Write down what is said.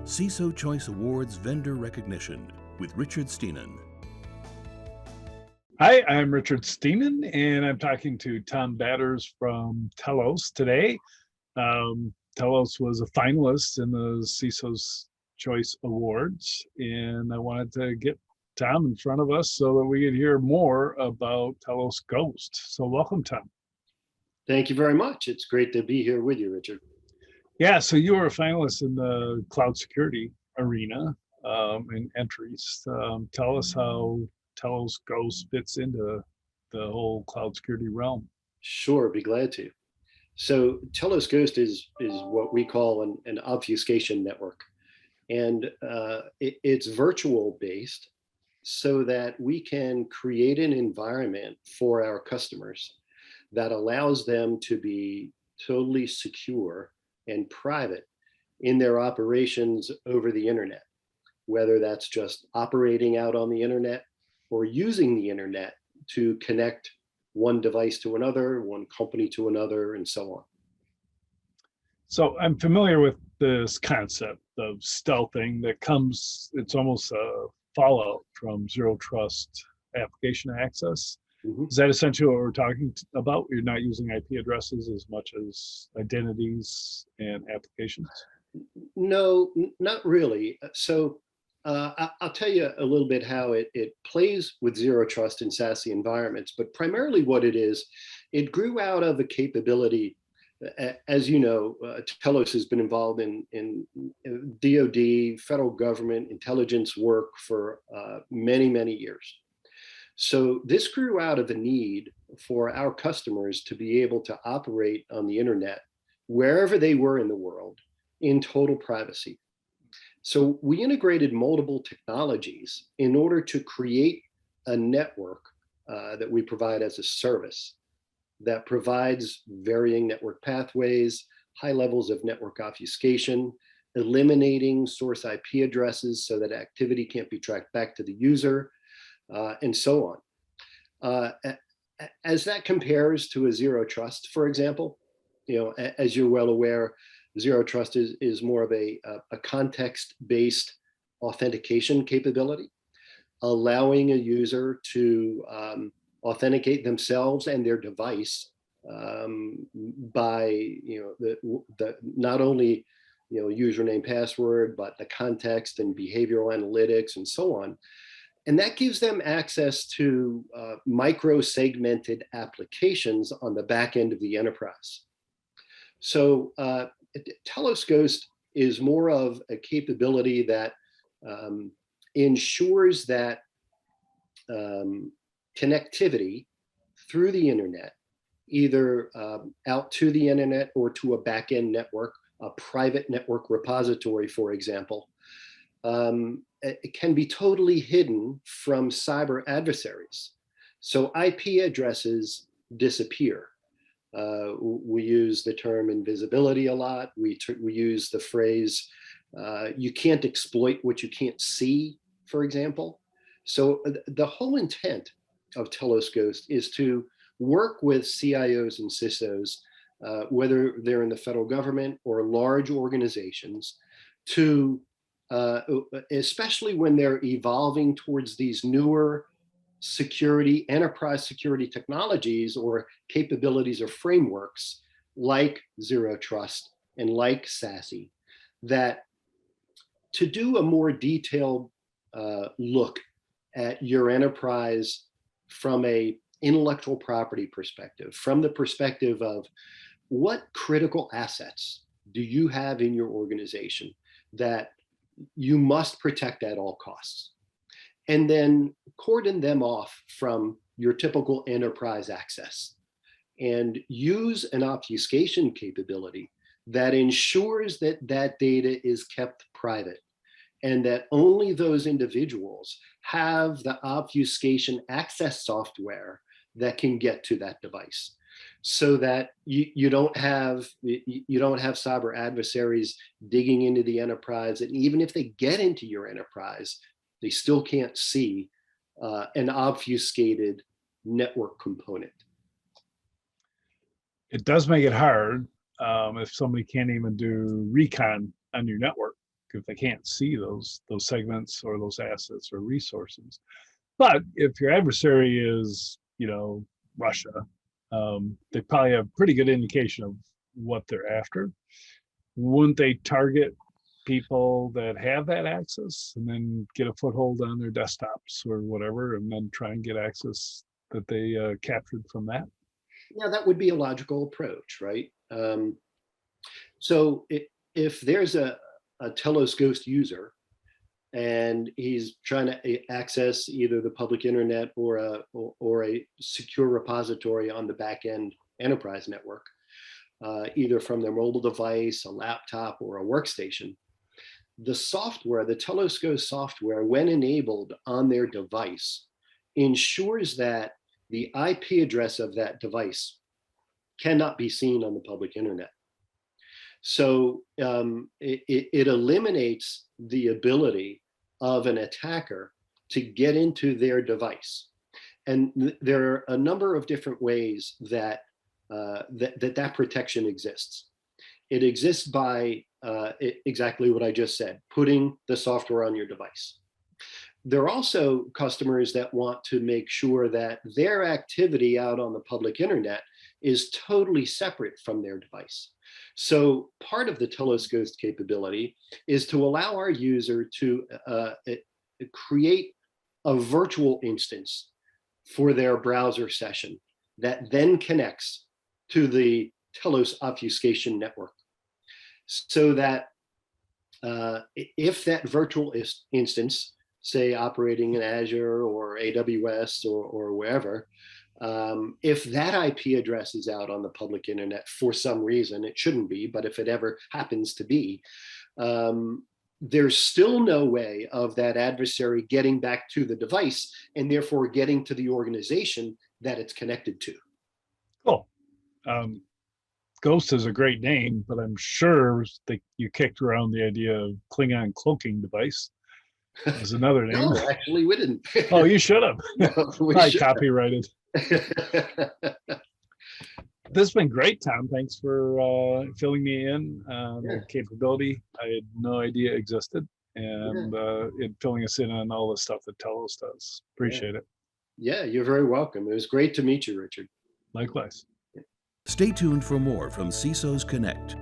CISO Choice Awards Vendor Recognition with Richard Stiennon. Hi, I'm Richard Stiennon, and I'm talking to Tom Batters from Telos today. Telos was a finalist in the CISO Choice Awards, and I wanted to get Tom in front of us so that we could hear more about Telos Ghost. So welcome, Tom. Thank you very much. It's great to be here with you, Richard. Yeah, so you were a finalist in the cloud security arena in entries. Tell us how Telos Ghost fits into the whole cloud security realm. Sure, be glad to. So Telos Ghost is what we call an obfuscation network. And it's virtual based so that we can create an environment for our customers that allows them to be totally secure and private in their operations over the internet, whether that's just operating out on the internet or using the internet to connect one device to another, one company to another, and so on. So I'm familiar with this concept of stealthing that comes, it's almost a fallout from zero trust application access. Is that essentially what we're talking about? You're not using IP addresses as much as identities and applications? No, not really. So I'll tell you a little bit how it plays with zero trust in SASE environments, but primarily what it is, it grew out of a capability. As you know, Telos has been involved in DoD, federal government intelligence work for many, many years. So this grew out of a need for our customers to be able to operate on the internet wherever they were in the world in total privacy. So we integrated multiple technologies in order to create a network that we provide as a service that provides varying network pathways, high levels of network obfuscation, eliminating source IP addresses so that activity can't be tracked back to the user, and so on. As that compares to a zero trust, for example, as you're well aware, zero trust is more of a context-based authentication capability, allowing a user to authenticate themselves and their device by the not only username, password, but the context and behavioral analytics and so on. And that gives them access to micro-segmented applications on the back end of the enterprise. So Telos Ghost is more of a capability that ensures that connectivity through the internet, either out to the internet or to a back-end network, a private network repository, for example, it can be totally hidden from cyber adversaries. So IP addresses disappear. We use the term invisibility a lot. We use the phrase, you can't exploit what you can't see, for example. So the whole intent of Telos Ghost is to work with CIOs and CISOs, whether they're in the federal government or large organizations, to especially when they're evolving towards these newer enterprise security technologies or capabilities or frameworks like zero trust and like SASE, that to do a more detailed look at your enterprise from a intellectual property perspective, from the perspective of what critical assets do you have in your organization that you must protect at all costs, and then cordon them off from your typical enterprise access and use an obfuscation capability that ensures that that data is kept private and that only those individuals have the obfuscation access software that can get to that device, so that you don't have cyber adversaries digging into the enterprise, and even if they get into your enterprise, they still can't see an obfuscated network component. It does make it hard if somebody can't even do recon on your network. if they can't see those segments or those assets or resources. But if your adversary is, Russia, they probably have pretty good indication of what they're after. Wouldn't they target people that have that access and then get a foothold on their desktops or whatever, and then try and get access that they captured from that? Yeah, that would be a logical approach, right? So if there's a Telos Ghost user and he's trying to access either the public internet or a secure repository on the back end enterprise network, either from their mobile device, a laptop, or a workstation, the software, the Telos Ghost software, when enabled on their device, ensures that the IP address of that device cannot be seen on the public internet. So it eliminates the ability of an attacker to get into their device. And there are a number of different ways that that protection exists. It exists by exactly what I just said, putting the software on your device. There are also customers that want to make sure that their activity out on the public internet is totally separate from their device. So part of the Telos Ghost capability is to allow our user to create a virtual instance for their browser session that then connects to the Telos obfuscation network, so that if that virtual instance, say operating in Azure or AWS or wherever, if that IP address is out on the public internet for some reason, it shouldn't be, but if it ever happens to be, there's still no way of that adversary getting back to the device and therefore getting to the organization that it's connected to. Cool. Ghost is a great name, but I'm sure that you kicked around the idea of Klingon cloaking device as another name. No, actually, we didn't. Oh, you should have. No, I copyrighted. This has been great, Tom. Thanks for filling me in on the capability I had no idea existed, and filling us in on all the stuff that Telos does. Appreciate it. Yeah, you're very welcome. It was great to meet you, Richard. Likewise. Stay tuned for more from CISO's Connect.